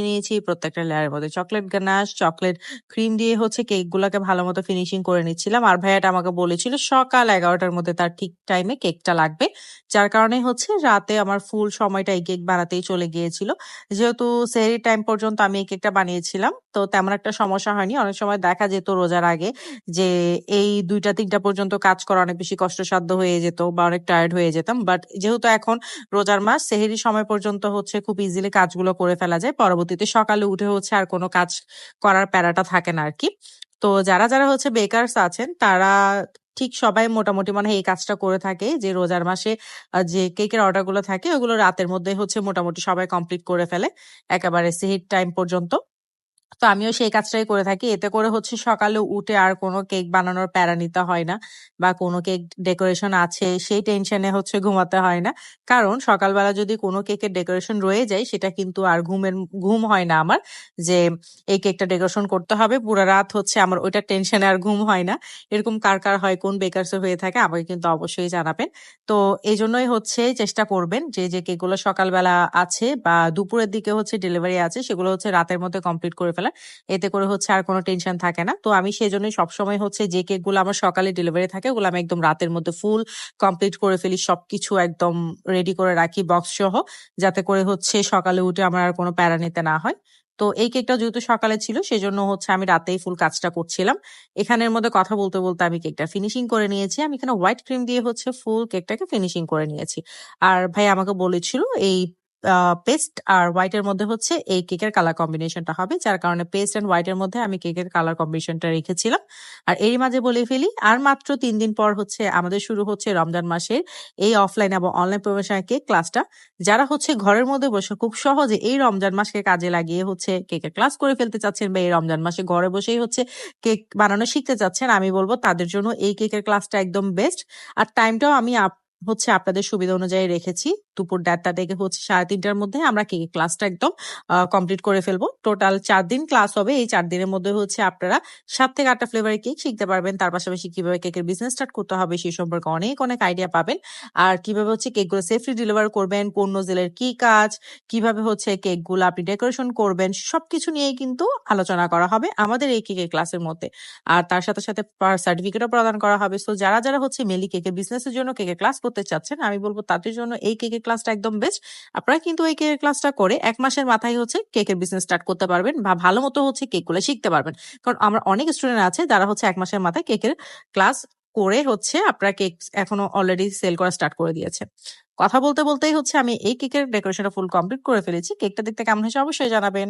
নিয়েছি প্রত্যেকটা লেয়ারের মধ্যে চকলেট গানাশ, চকলেট ক্রিম দিয়ে হচ্ছে কেকগুলাকে ভালোমতো ফিনিশিং করে নিচ্ছিলাম। আর ভাইয়াটা আমাকে বলেছিল সকাল 11টার মধ্যে তার ঠিক টাইমে কেকটা লাগবে। যার কারণে হচ্ছে রাতে আমার ফুল সময়টা এই কেক বানাতেই চলে গিয়েছিল। যেহেতু সেহরির টাইম পর্যন্ত আমি এই কেকটা বানিয়েছিলাম, তো তেমন একটা সমস্যা হয়নি। অনেক সময় দেখা যেত রোজার আগে যে এই ২টা-৩টা পর্যন্ত কাজ করা অনেক বেশি কষ্টসাধ্য হয়ে যেত বা অনেক টায়ার্ড হয়ে যেতাম। বাট যেহেতু এখন রোজার মাস, সেহরির সময় পর্যন্ত হচ্ছে খুব ইজিলি কাজগুলো করে ফেলা যায়। পরবর্তীতে সকালে উঠে হচ্ছে আর কোনো কাজ করার প্যারাটা থাকে না আরকি। তো যারা হচ্ছে বেকারস আছেন তারা ঠিক সবাই মোটামুটি মনে হয় এই কাজটা করে থাকে যে রোজার মাসে যে কেকের অর্ডার গুলো থাকে ওগুলো রাতের মধ্যে হচ্ছে মোটামুটি সবাই কমপ্লিট করে ফেলে একেবারে সেহরির টাইম পর্যন্ত। তো আমিও সেই কাজটাই করে থাকি। এতে করে হচ্ছে সকালে উঠে আর কোনো কেক বানানোর প্যারা নিতে হয় না বা কোনো কেক ডেকোরেশন আছে সেই টেনশনে হচ্ছে ঘুমাতে হয় না। কারণ সকালবেলা যদি কোনো কেকের ডেকোরেশন রয়ে যায় সেটা কিন্তু আর ঘুম হয় না আমার যে এই কেকটা ডেকোরেশন করতে হবে। পুরা রাত হচ্ছে আমার ওইটার টেনশনে আর ঘুম হয় না। এরকম কার হয়, কোন বেকারস এ হয়ে থাকে আমাকে কিন্তু অবশ্যই জানাবেন। তো এজন্যই হচ্ছে চেষ্টা করবেন যে কেকগুলো সকালবেলা আছে বা দুপুরের দিকে হচ্ছে ডেলিভারি আছে সেগুলো হচ্ছে রাতের মধ্যে কমপ্লিট করে ফেলার। এতে করে হচ্ছে আর কোনো টেনশন থাকে না। তো আমি সেজন্যই সবসময় হচ্ছে যে কেকগুলো আমার সকালে ডেলিভারি থাকে ওগুলো আমি একদম রাতের মধ্যে ফুল কমপ্লিট করে ফেলি। সবকিছু একদম রেডি করে রাখি বক্স সহ, যাতে করে হচ্ছে সকালে উঠে আমার আর কোনো প্যারা নিতে না হয়। তো এই কেকটা যেহেতু সকালে ছিল সেজন্য হচ্ছে আমি রাতেই ফুল কাজটা করছিলাম। এখানের মধ্যে কথা বলতে আমি কেকটা ফিনিশিং করে নিয়েছি। আমি এখানে হোয়াইট ক্রিম দিয়ে হচ্ছে ফুল কেকটাকে ফিনিশিং করে নিয়েছি। আর ভাই আমাকে বলেছিল এই পেস্ট আর হোয়াইট এর মধ্যে হচ্ছে এই কেকের কালার কম্বিনেশনটা হবে। যার কারণে পেস্ট অ্যান্ড হোয়াইট এর মধ্যে আমি কেকের কালার কম্বিনেশনটা রেখেছিলাম। আর এরই মাঝে বলে ফেলি আর মাত্র ৩ দিন পর হচ্ছে আমাদের শুরু হচ্ছে রমজান মাসের এই অফলাইন এবং অনলাইন প্রমোশনের কেক ক্লাসটা। যারা হচ্ছে ঘরের মধ্যে বসে খুব সহজে এই রমজান মাসকে কাজে লাগিয়ে হচ্ছে কেকের ক্লাস করে ফেলতে চাচ্ছেন বা এই রমজান মাসে ঘরে বসেই হচ্ছে কেক বানানো শিখতে চাচ্ছেন, আমি বলব তাদের জন্য এই কেকের ক্লাসটা একদম বেস্ট। আর টাইমটাও আমি হচ্ছে আপনাদের সুবিধা অনুযায়ী রেখেছি। দুপুর ১:৩০ থেকে হচ্ছে ৩:৩০ র মধ্যে আমরা কেকের ক্লাসটা একদম কমপ্লিট করে ফেলবো। টোটাল ৪ দিন ক্লাস হবে। এই ৪ দিনের মধ্যে হচ্ছে আপনারা ৭ থেকে ৮টা ফ্লেভারের কেক শিখতে পারবেন। তার পাশাপাশি কিভাবে কেকের বিজনেস স্টার্ট করতে হবে সে সম্পর্কে অনেক আইডিয়া পাবেন। আর কিভাবে হচ্ছে কেকগুলো সেফলি ডেলিভার করবেন, কোন নোজেলের কি কাজ, কিভাবে হচ্ছে কেকগুলো আপনি ডেকোরেশন করবেন, সবকিছু নিয়েই কিন্তু আলোচনা করা হবে আমাদের এই কেকের ক্লাসের মধ্যে। আর তার সাথে সার্টিফিকেটও প্রদান করা হবে। সো যারা হচ্ছে মেইনলি কেকের বিজনেসের জন্য কেকের ক্লাস করতে চাচ্ছেন, আমি বলব তাদের জন্য এই কেকের ক্লাসটা একদম বেস্ট। আপনারা কিন্তু এই কেকের ক্লাসটা করে ১ মাসের মাথায় হচ্ছে কেকের বিজনেস স্টার্ট করতে পারবেন বা ভালো মতো হচ্ছে কেকগুলো শিখতে পারবেন। কারণ আমার অনেক স্টুডেন্ট আছে যারা হচ্ছে ১ মাসের মাথায় কেকের ক্লাস করে হচ্ছে আপনারা কেক এখনো অলরেডি সেল করা স্টার্ট করে দিয়েছে। কথা বলতেই হচ্ছে আমি এই কেকের ডেকোরেশনটা ফুল কমপ্লিট করে ফেলেছি। কেকটা দেখতে কেমন হয়েছে অবশ্যই জানাবেন।